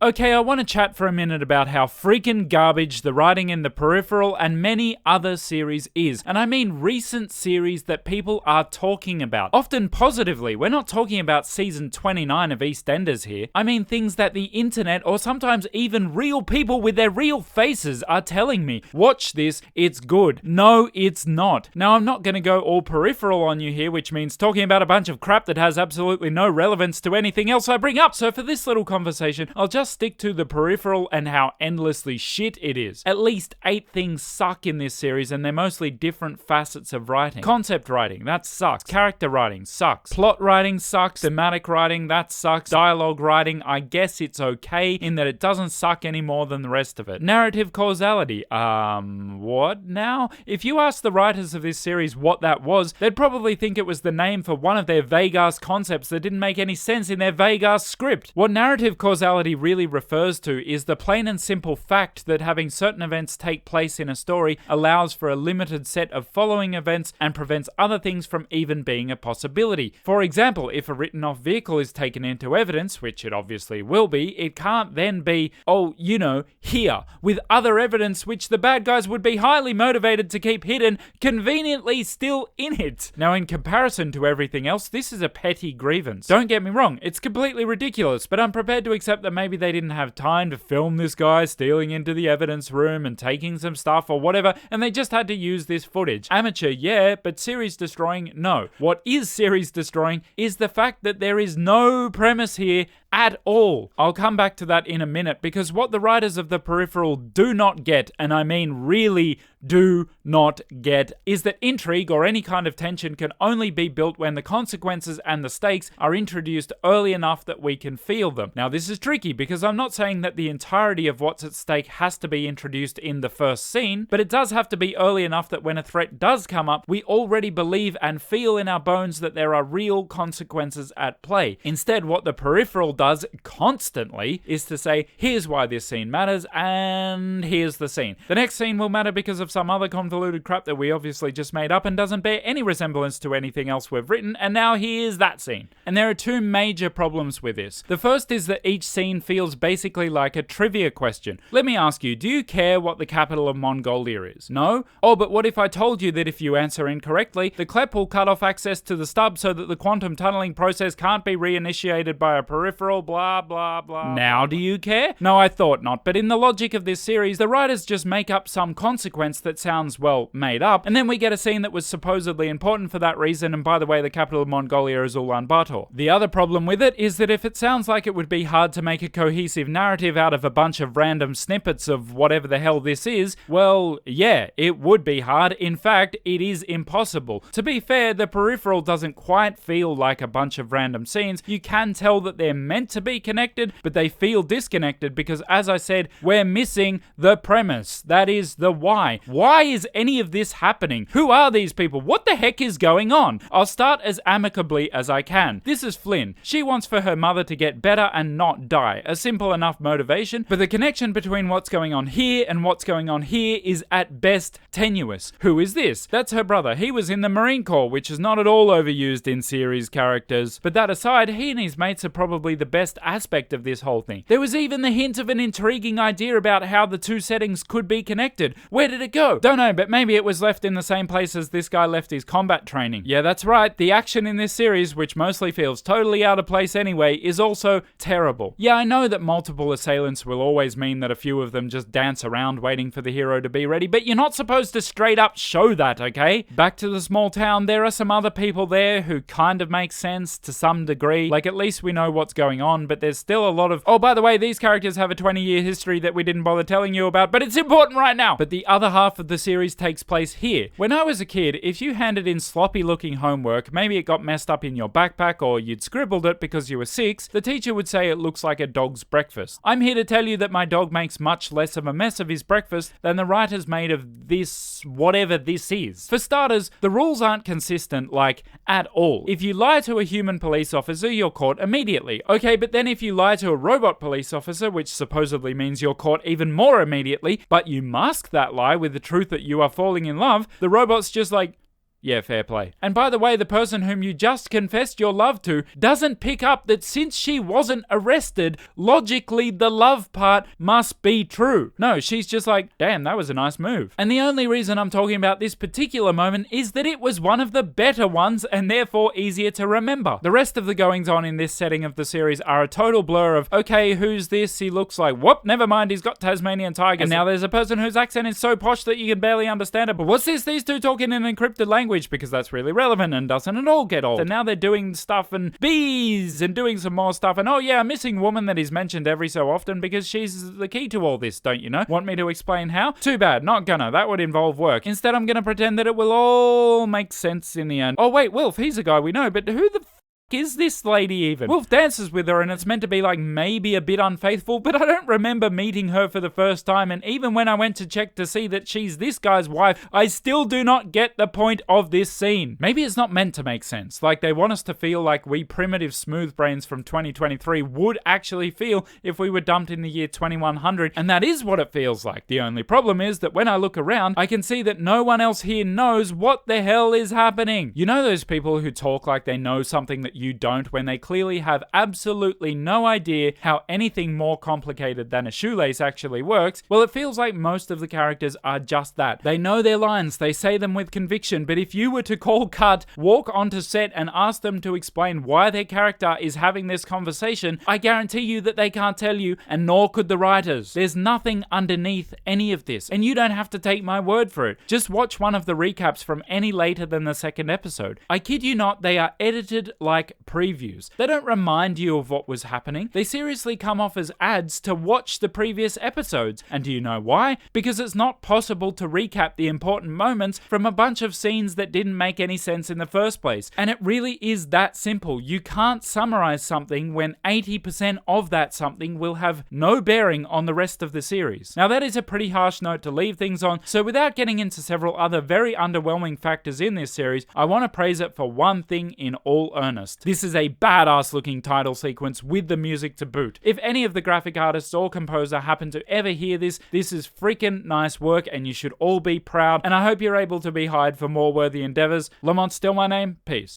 Okay, I want to chat for a minute about how freaking garbage the writing in the Peripheral and many other series is. And I mean recent series that people are talking about. Often positively. We're not talking about season 29 of EastEnders here. I mean things that the internet or sometimes even real people with their real faces are telling me. Watch this, it's good. No, it's not. Now, I'm not going to go all Peripheral on you here, which means talking about a bunch of crap that has absolutely no relevance to anything else I bring up. So for this little conversation, I'll just stick to the Peripheral and how endlessly shit it is. At least 8 things suck in this series, and they're mostly different facets of writing. Concept writing, that sucks. Character writing sucks. Plot writing sucks. Thematic writing, that sucks. Dialogue writing, I guess it's okay in that it doesn't suck any more than the rest of it. Narrative causality, what now? If you ask the writers of this series what that was, they'd probably think it was the name for one of their vague-ass concepts that didn't make any sense in their vague-ass script. What narrative causality really refers to is the plain and simple fact that having certain events take place in a story allows for a limited set of following events and prevents other things from even being a possibility. For example, if a written off vehicle is taken into evidence, which it obviously will be, it can't then be, here, with other evidence which the bad guys would be highly motivated to keep hidden, conveniently still in it. Now, in comparison to everything else, this is a petty grievance. Don't get me wrong, it's completely ridiculous, but I'm prepared to accept that maybe they didn't have time to film this guy stealing into the evidence room and taking some stuff or whatever, and they just had to use this footage. Amateur, yeah, but series destroying, no. What is series destroying is the fact that there is no premise here at all. I'll come back to that in a minute, because what the writers of the Peripheral do not get, and I mean really do not get, is that intrigue or any kind of tension can only be built when the consequences and the stakes are introduced early enough that we can feel them. Now, this is tricky because I'm not saying that the entirety of what's at stake has to be introduced in the first scene, but it does have to be early enough that when a threat does come up, we already believe and feel in our bones that there are real consequences at play. Instead, what the Peripheral does constantly is to say, here's why this scene matters, and here's the scene. The next scene will matter because of some other convoluted crap that we obviously just made up and doesn't bear any resemblance to anything else we've written, and now here's that scene. And there are 2 major problems with this. The first is that each scene feels basically like a trivia question. Let me ask you, do you care what the capital of Mongolia is? No? Oh, but what if I told you that if you answer incorrectly, the CLEP will cut off access to the stub so that the quantum tunneling process can't be reinitiated by a Peripheral, blah, blah, blah. Now do you care? No, I thought not, but in the logic of this series, the writers just make up some consequence that sounds, well, made up, and then we get a scene that was supposedly important for that reason, and by the way, the capital of Mongolia is Ulaanbaatar. The other problem with it is that if it sounds like it would be hard to make a cohesive narrative out of a bunch of random snippets of whatever the hell this is, well, yeah, it would be hard. In fact, it is impossible. To be fair, the Peripheral doesn't quite feel like a bunch of random scenes. You can tell that they're meant to be connected, but they feel disconnected because, as I said, we're missing the premise. That is the why. Why is any of this happening? Who are these people? What the heck is going on? I'll start as amicably as I can. This is Flynne. She wants for her mother to get better and not die. A simple enough motivation, but the connection between what's going on here and what's going on here is at best tenuous. Who is this? That's her brother. He was in the Marine Corps, which is not at all overused in series characters. But that aside, he and his mates are probably the best aspect of this whole thing. There was even the hint of an intriguing idea about how the 2 settings could be connected. Where did it go? Don't know, but maybe it was left in the same place as this guy left his combat training. Yeah, that's right. The action in this series, which mostly feels totally out of place anyway, is also terrible. Yeah, I know that multiple assailants will always mean that a few of them just dance around waiting for the hero to be ready, but you're not supposed to straight up show that, okay? Back to the small town, there are some other people there who kind of make sense to some degree. Like, at least we know what's going on, but there's still a lot of, oh, by the way, these characters have a 20-year history that we didn't bother telling you about, but it's important right now. But the other half of the series takes place here. When I was a kid, if you handed in sloppy-looking homework, maybe it got messed up in your backpack or you'd scribbled it because you were 6, the teacher would say it looks like a dog's breakfast. I'm here to tell you that my dog makes much less of a mess of his breakfast than the writers made of this, whatever this is. For starters, the rules aren't consistent, like, at all. If you lie to a human police officer, you're caught immediately. Okay, but then if you lie to a robot police officer, which supposedly means you're caught even more immediately, but you mask that lie with the truth that you are falling in love, the robot's just like, Yeah, fair play. And by the way, the person whom you just confessed your love to doesn't pick up that since she wasn't arrested, logically the love part must be true. No, she's just like, damn, that was a nice move. And the only reason I'm talking about this particular moment is that it was one of the better ones and therefore easier to remember. The rest of the goings on in this setting of the series are a total blur of, okay, who's this? He looks like, whoop, never mind, he's got Tasmanian tigers. And now there's a person whose accent is so posh that you can barely understand it. But what's this? These two talking in encrypted language because that's really relevant and doesn't at all get old. And now they're doing stuff and bees and doing some more stuff. And oh yeah, a missing woman that is mentioned every so often because she's the key to all this, don't you know? Want me to explain how? Too bad, not gonna. That would involve work. Instead, I'm gonna pretend that it will all make sense in the end. Oh wait, Wilf, he's a guy we know, but who the is this lady even? Wilf dances with her and it's meant to be like maybe a bit unfaithful, but I don't remember meeting her for the first time, and even when I went to check to see that she's this guy's wife, I still do not get the point of this scene. Maybe it's not meant to make sense, like they want us to feel like we primitive smooth brains from 2023 would actually feel if we were dumped in the year 2100, and that is what it feels like. The only problem is that when I look around, I can see that no one else here knows what the hell is happening. You know those people who talk like they know something that you don't when they clearly have absolutely no idea how anything more complicated than a shoelace actually works? Well, it feels like most of the characters are just that. They know their lines, they say them with conviction, but if you were to call cut, walk onto set and ask them to explain why their character is having this conversation, I guarantee you that they can't tell you, and nor could the writers. There's nothing underneath any of this, and you don't have to take my word for it. Just watch one of the recaps from any later than the second episode. I kid you not, they are edited like previews. They don't remind you of what was happening. They seriously come off as ads to watch the previous episodes. And do you know why? Because it's not possible to recap the important moments from a bunch of scenes that didn't make any sense in the first place. And it really is that simple. You can't summarize something when 80% of that something will have no bearing on the rest of the series. Now that is a pretty harsh note to leave things on, so without getting into several other very underwhelming factors in this series, I want to praise it for one thing in all earnest. This is a badass looking title sequence with the music to boot. If any of the graphic artists or composer happen to ever hear this, this is freaking nice work and you should all be proud, and I hope you're able to be hired for more worthy endeavors. Lamont's still my name. Peace.